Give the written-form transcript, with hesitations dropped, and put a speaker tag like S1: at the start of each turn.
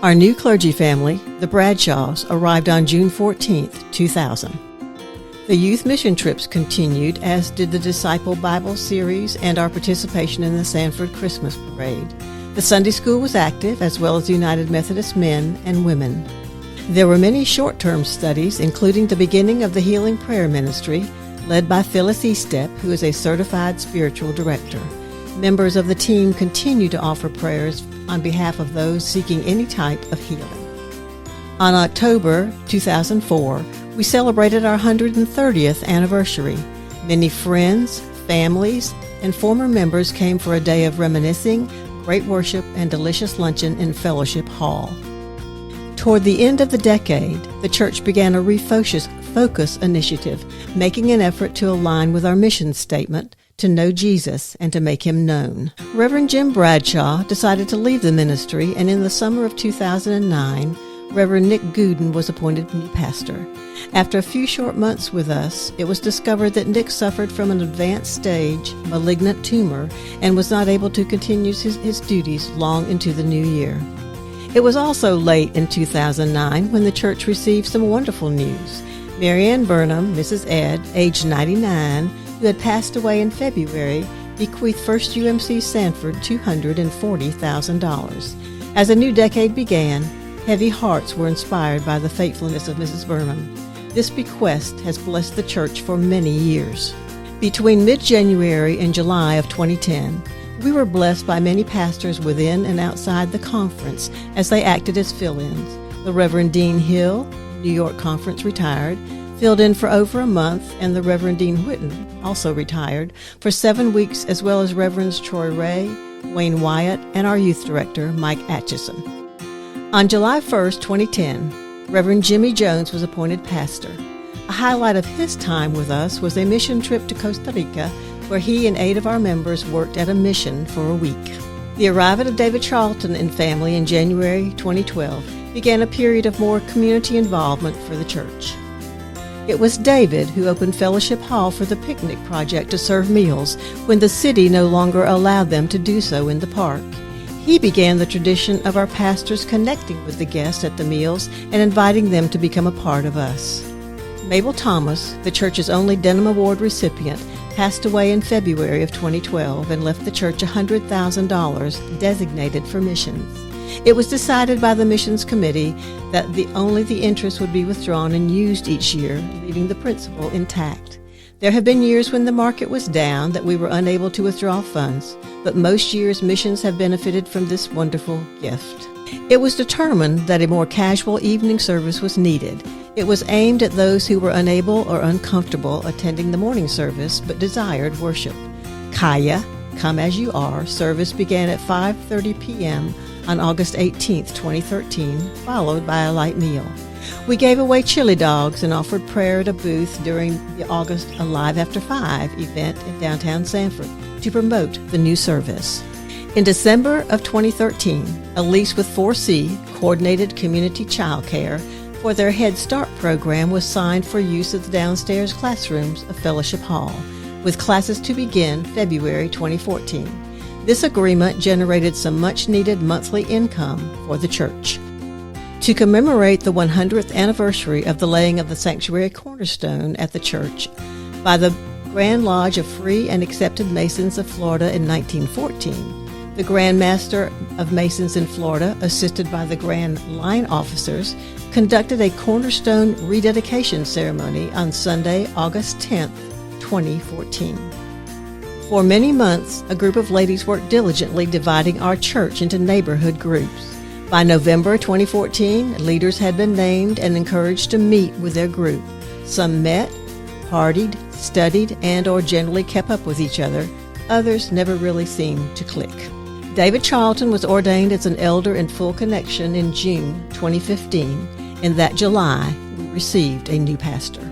S1: Our new clergy family, the Bradshaws, arrived on June 14, 2000. The youth mission trips continued, as did the Disciple Bible series and our participation in the Sanford Christmas Parade. The Sunday school was active, as well as United Methodist men and women. There were many short-term studies, including the beginning of the Healing Prayer Ministry, led by Phyllis Estep, who is a certified spiritual director. Members of the team continue to offer prayers on behalf of those seeking any type of healing. On October 2004, we celebrated our 130th anniversary. Many friends, families, and former members came for a day of reminiscing, great worship, and delicious luncheon in Fellowship Hall. Toward the end of the decade, the church began a refocus initiative, making an effort to align with our mission statement, to know Jesus and to make him known. Reverend Jim Bradshaw decided to leave the ministry, and in the summer of 2009, Reverend Nick Gooden was appointed new pastor. After a few short months with us, it was discovered that Nick suffered from an advanced stage malignant tumor and was not able to continue his duties long into the new year. It was also late in 2009 when the church received some wonderful news. Marianne Burnham, Mrs. Ed, aged 99, who had passed away in February, bequeathed First UMC Sanford $240,000. As a new decade began, heavy hearts were inspired by the faithfulness of Mrs. Burnham. This bequest has blessed the church for many years. Between mid-January and July of 2010, we were blessed by many pastors within and outside the conference as they acted as fill-ins. The Reverend Dean Hill, New York Conference, retired, filled in for over a month, and the Reverend Dean Whitten, also retired, for 7 weeks, as well as Reverends Troy Ray, Wayne Wyatt, and our youth director, Mike Atchison. On July 1, 2010, Reverend Jimmy Jones was appointed pastor. A highlight of his time with us was a mission trip to Costa Rica, where he and 8 of our members worked at a mission for a week. The arrival of David Charlton and family in January 2012 began a period of more community involvement for the church. It was David who opened Fellowship Hall for the picnic project to serve meals when the city no longer allowed them to do so in the park. He began the tradition of our pastors connecting with the guests at the meals and inviting them to become a part of us. Mabel Thomas, the church's only Denham Award recipient, passed away in February of 2012 and left the church $100,000 designated for missions. It was decided by the missions committee that only the interest would be withdrawn and used each year, leaving the principal intact. There have been years when the market was down that we were unable to withdraw funds, but most years missions have benefited from this wonderful gift. It was determined that a more casual evening service was needed. It was aimed at those who were unable or uncomfortable attending the morning service but desired worship. Kaya, Come As You Are, service began at 5:30 p.m. on August 18, 2013, followed by a light meal. We gave away chili dogs and offered prayer at a booth during the August Alive After 5 event in downtown Sanford to promote the new service. In December of 2013, a lease with 4C, Coordinated Community Child Care, for their Head Start program was signed for use of the downstairs classrooms of Fellowship Hall, with classes to begin February 2014. This agreement generated some much-needed monthly income for the church. To commemorate the 100th anniversary of the laying of the sanctuary cornerstone at the church by the Grand Lodge of Free and Accepted Masons of Florida in 1914, the Grand Master of Masons in Florida, assisted by the Grand Line Officers, conducted a cornerstone rededication ceremony on Sunday, August 10, 2014. For many months, a group of ladies worked diligently dividing our church into neighborhood groups. By November 2014, leaders had been named and encouraged to meet with their group. Some met, partied, studied, and/or generally kept up with each other. Others never really seemed to click. David Charlton was ordained as an elder in full connection in June 2015. In that July, we received a new pastor.